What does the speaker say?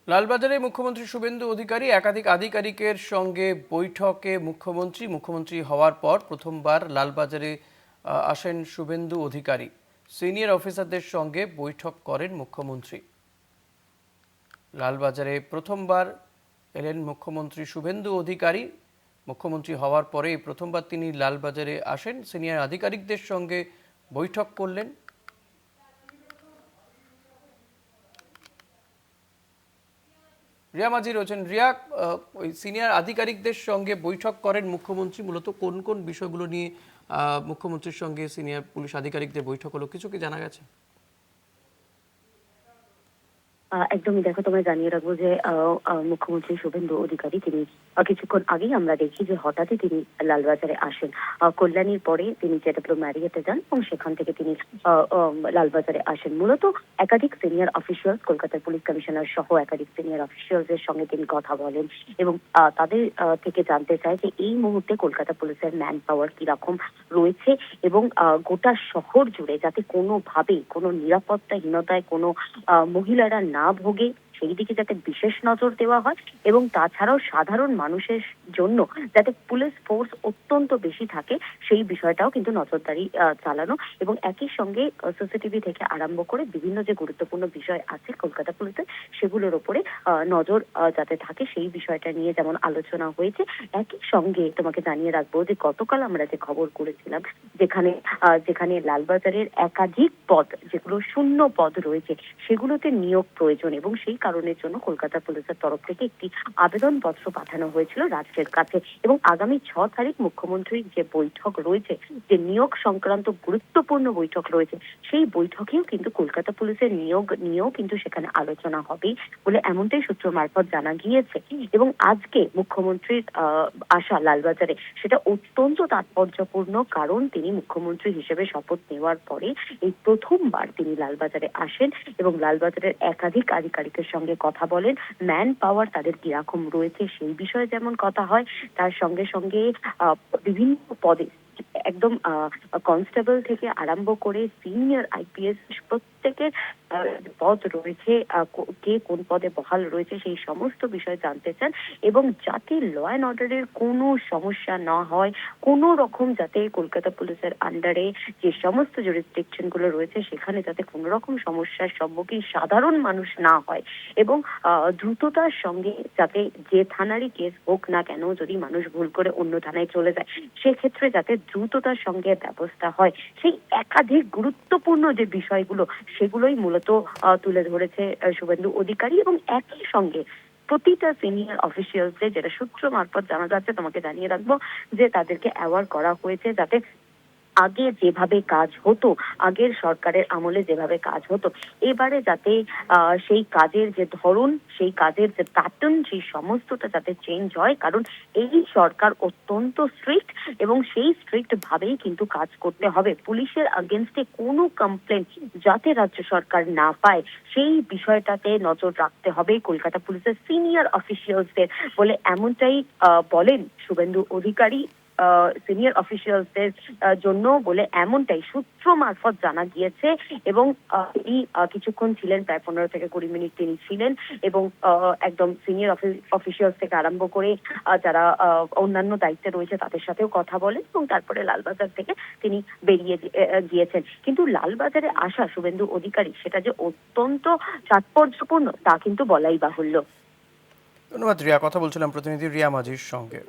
লালবাজারে মুখ্যমন্ত্রী শুভেন্দু অধিকারী একাধিক আধিকারিকের সঙ্গে বৈঠকে মুখ্যমন্ত্রী হওয়ার পর প্রথমবার লালবাজারে আসেন শুভেন্দু অধিকারী। সিনিয়র অফিসারদের সঙ্গে বৈঠক করেন মুখ্যমন্ত্রী। লালবাজারে প্রথমবার এলেন মুখ্যমন্ত্রী শুভেন্দু অধিকারী। মুখ্যমন্ত্রী হওয়ার পরে প্রথমবার তিনি লালবাজারে আসেন, সিনিয়র আধিকারিকদের সঙ্গে বৈঠক করলেন। রিয়া মাঝি রয়েছেন। রিয়া, ওই সিনিয়র আধিকারিকদের সঙ্গে বৈঠক করেন মুখ্যমন্ত্রী, মূলত কোন কোন বিষয়গুলো নিয়ে মুখ্যমন্ত্রীর সঙ্গে সিনিয়র পুলিশ আধিকারিকদের বৈঠক হলো, কিছু কি জানা গেছে? একদমই, দেখো, তোমায় জানিয়ে রাখবো যে মুখ্যমন্ত্রী শুভেন্দু অধিকারী তিনি কিছুক্ষণ আগেই আমরা দেখি যে হঠাৎই তিনি লালবাজারে আসেন। কল্যাণীর পরে তিনি জেডব্লিউ ম্যারিয়েটে যান এবং সেখান থেকে তিনি লালবাজারে আসেন। মূলত একাধিক সিনিয়র অফিসিয়ালস, কলকাতার পুলিশ কমিশনার সহ একাধিক সিনিয়র অফিসিয়ালস এর সঙ্গে তিনি কথা বলেন এবং তাদের থেকে জানতে চায় যে এই মুহূর্তে কলকাতা পুলিশের ম্যান পাওয়ার কিরকম রয়েছে এবং গোটা শহর জুড়ে যাতে কোনোভাবেই কোনো নিরাপত্তাহীনতায় কোনো মহিলারা না ভোগে সেই দিকে যাতে বিশেষ নজর দেওয়া হয় এবং তাছাড়াও সাধারণ মানুষের জন্য যাতে পুলিশ ফোর্স অত্যন্ত বেশি থাকে সেই বিষয়টাও কিন্তু নজরদারি চালানো এবং একই সঙ্গে সিসিটিভি থেকে আরম্ভ করে বিভিন্ন যে গুরুত্বপূর্ণ বিষয় আছে কলকাতা পুলিশের সেগুলোর উপরে নজর যাতে থাকে সেই বিষয়টা নিয়ে যেমন আলোচনা হয়েছে। একই সঙ্গে তোমাকে জানিয়ে রাখবো যে গতকাল আমরা যে খবর করেছিলাম যেখানে যেখানে লালবাজারের একাধিক পদ যেগুলো শূন্য পদ রয়েছে সেগুলোতে নিয়োগ প্রয়োজন এবং সেই কারণের জন্য কলকাতা পুলিশের তরফ থেকে একটি আবেদনপত্র পাঠানো হয়েছিল রাজ্যের কাছে এবং আগামী 6 তারিখ মুখ্যমন্ত্রীর যে বৈঠক রয়েছে, যে নিয়োগ সংক্রান্ত গুরুত্বপূর্ণ বৈঠক রয়েছে, সেই বৈঠকেও কিন্তু কলকাতা পুলিশের নিয়োগ নিয়েও কিন্তু সেখানে আলোচনা হবে বলে এমনটাই সূত্র মারফত জানা গিয়েছে। এবং আজকে মুখ্যমন্ত্রীর আসা লালবাজারে সেটা অত্যন্ত তাৎপর্যপূর্ণ, কারণ তিনি মুখ্যমন্ত্রী হিসেবে শপথ নেওয়ার পরে এই প্রথমবার তিনি লালবাজারে আসেন এবং লালবাজারের একাধিক আধিকারিকের সঙ্গে কথা বলেন। ম্যান পাওয়ার তাদের কিরকম রয়েছে সেই বিষয়ে যেমন কথা হয়, তার সঙ্গে সঙ্গে বিভিন্ন পদে একদম কনস্টেবল থেকে আরম্ভ করে সিনিয়র আইপিএস প্রত্যেকের পদ রয়েছে, কে কোন পদে বহাল রয়েছে সেই সমস্ত বিষয় জানতে চান এবং যাতে ল অ্যান্ড অর্ডারের কোনো সমস্যা না হয়, কোনো রকম যাতে কলকাতা পুলিশের আন্ডারে যে সমস্ত জুরিসডিকশন গুলো রয়েছে সেখানে যাতে কোনো রকম সমস্যার সম্মুখীন সাধারণ মানুষ না হয় এবং দ্রুততার সঙ্গে যাতে যে থানারই কেস হোক না কেন, যদি মানুষ ভুল করে অন্য থানায় চলে যায় সেক্ষেত্রে যাতে দ্রুততার সঙ্গে ব্যবস্থা হয়, সেই একাধিক গুরুত্বপূর্ণ যে বিষয়গুলো সেগুলোই মূলত তুলে ধরেছে শুভেন্দু অধিকারী এবং একই সঙ্গে প্রতিটা সিনিয়র অফিসিয়ালসদের, যেটা সূত্র মারফত জানা যাচ্ছে, তোমাকে জানিয়ে রাখবো যে তাদেরকে অ্যাওয়ার করা হয়েছে যাতে আগে যেভাবে কাজ হতো, আগের সরকারের আমলে যেভাবে কাজ হতো, এবারে যাতে সেই কাজের যে ধরন, সেই কাজের যে প্যাটার্ন, সেই সমস্তটা যাতে চেঞ্জ হয়, কারণ এই সরকার অত্যন্ত স্ট্রিক্ট এবং সেই স্ট্রিক্ট ভাবেই কিন্তু কাজ করতে হবে। পুলিশের আগেনস্টে কোনো কমপ্লেন যাতে রাজ্য সরকার না পায় সেই বিষয়টাতে নজর রাখতে হবে কলকাতা পুলিশের সিনিয়র অফিসিয়ালসদের বলে এমনটাই বলেন শুভেন্দু অধিকারী। সিনিয়র অফিসিয়ালসদের জন্য বলে এমনটাই সূত্র মারফত জানা গিয়েছে এবং তিনি কিছুক্ষণ ছিলেন, প্রায় 15 থেকে 20 মিনিট তিনি ছিলেন এবং একদম সিনিয়র অফিসিয়ালস থেকে আরম্ভ করে যারা অন্যান্য দায়িত্বে রয়েছে তাদের সাথেও কথা বলেন এবং তারপরে লালবাজার থেকে তিনি বেরিয়ে গিয়েছেন। কিন্তু লালবাজারে আসা শুভেন্দু অধিকারী সেটা যে অত্যন্ত তাৎপর্যপূর্ণ তা কিন্তু বলাই বাহুল্য। ধন্যবাদ রিয়া। কথা বলছিলাম প্রতিনিধি রিয়া মাঝির সঙ্গে।